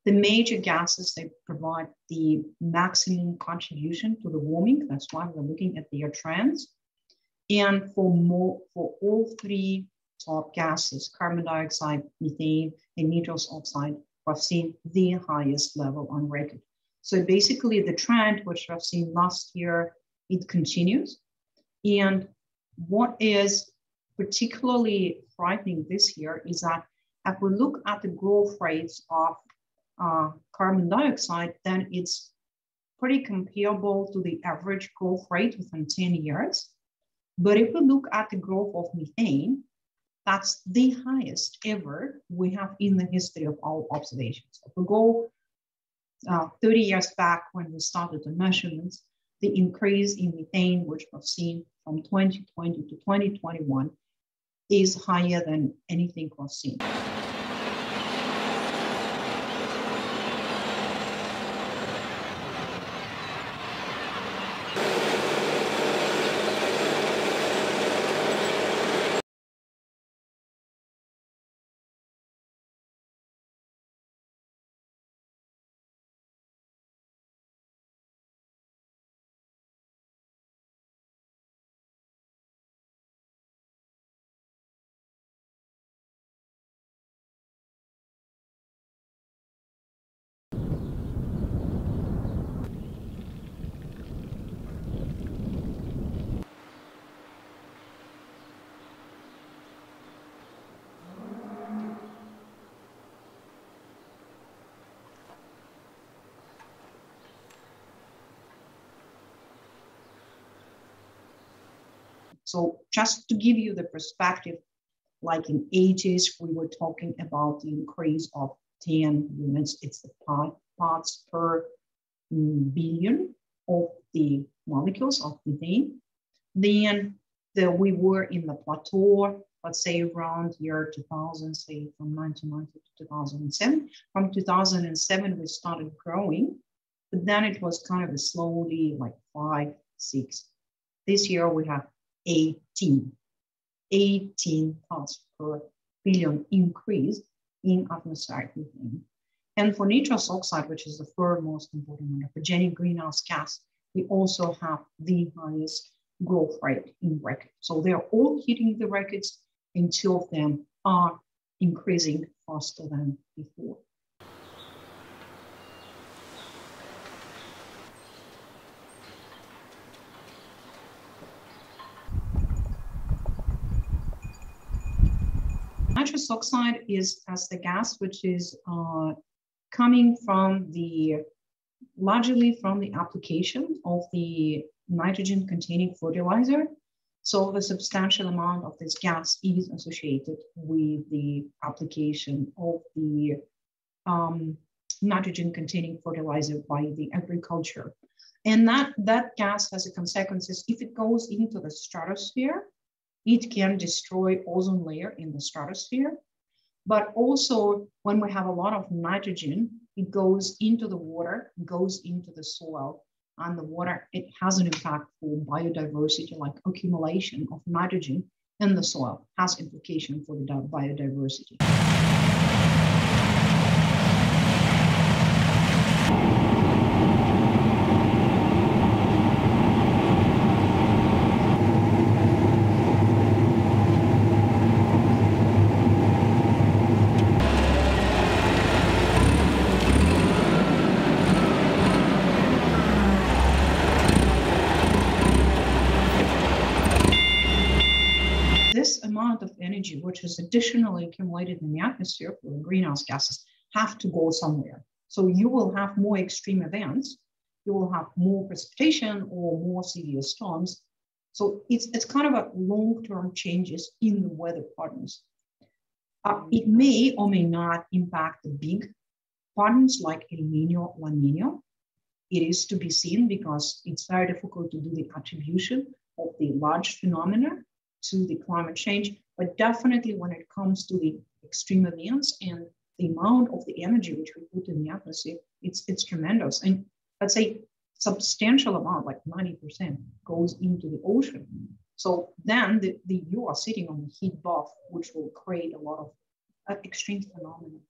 The major gases, they provide the maximum contribution to the warming. That's why we're looking at their trends. And for all three top gases, carbon dioxide, methane, and nitrous oxide, we've seen the highest level on record. So basically the trend, which we've seen last year, it continues. And what is particularly frightening this year is that if we look at the growth rates of carbon dioxide, then it's pretty comparable to the average growth rate within 10 years. But if we look at the growth of methane, that's the highest ever we have in the history of our observations. If we go 30 years back when we started the measurements, the increase in methane, which we've seen from 2020 to 2021, is higher than anything we've seen. So just to give you the perspective, like in 80s, we were talking about the increase of 10 units. It's the parts per billion of the molecules of methane. Then we were in the plateau, let's say around year 2000, say from 1990 to 2007. From 2007, we started growing, but then it was kind of a slowly like 5, 6. This year we have 18 parts per billion increase in atmospheric methane. And for nitrous oxide, which is the third most important anthropogenic greenhouse gas, we also have the highest growth rate in record. So they're all hitting the records, and two of them are increasing faster than before. Nitrous oxide is as the gas which is coming from largely from the application of the nitrogen containing fertilizer. So the substantial amount of this gas is associated with the application of the nitrogen containing fertilizer by the agriculture. And that gas has a consequences. If it goes into the stratosphere, it can destroy ozone layer in the stratosphere. But also when we have a lot of nitrogen, it goes into the water, goes into the soil, and the water, it has an impact for biodiversity, like accumulation of nitrogen in the soil has implication for the biodiversity. This amount of energy, which is additionally accumulated in the atmosphere for the greenhouse gases, have to go somewhere. So you will have more extreme events, you will have more precipitation or more severe storms. So it's kind of a long-term changes in the weather patterns. It may or may not impact the big patterns like El Nino, La Nina. It is to be seen because it's very difficult to do the attribution of the large phenomena to the climate change, but definitely when it comes to the extreme events and the amount of the energy which we put in the atmosphere, it's tremendous. And let's say substantial amount, like 90%, goes into the ocean. So then you are sitting on the heat buff, which will create a lot of extreme phenomena.